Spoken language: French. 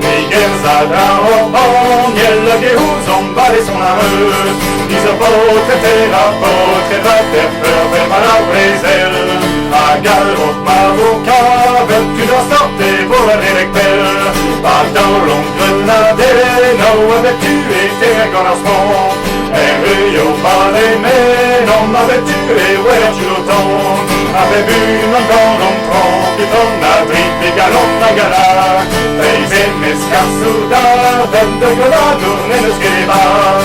Miguel Zadra Daniel Gehuzon vale son arreux. Diese Bote terra bote vatter för bara Bresel. Agar och Maroka vet du då starté våra direkter. Bador om Grenade no vet du inte gonna små. Rio vale men om vet du är where you don't. Ave vu non gonon tronc i tonna trippiga lotta gara. Ei ben mescassuda, vende golado nelle scriva.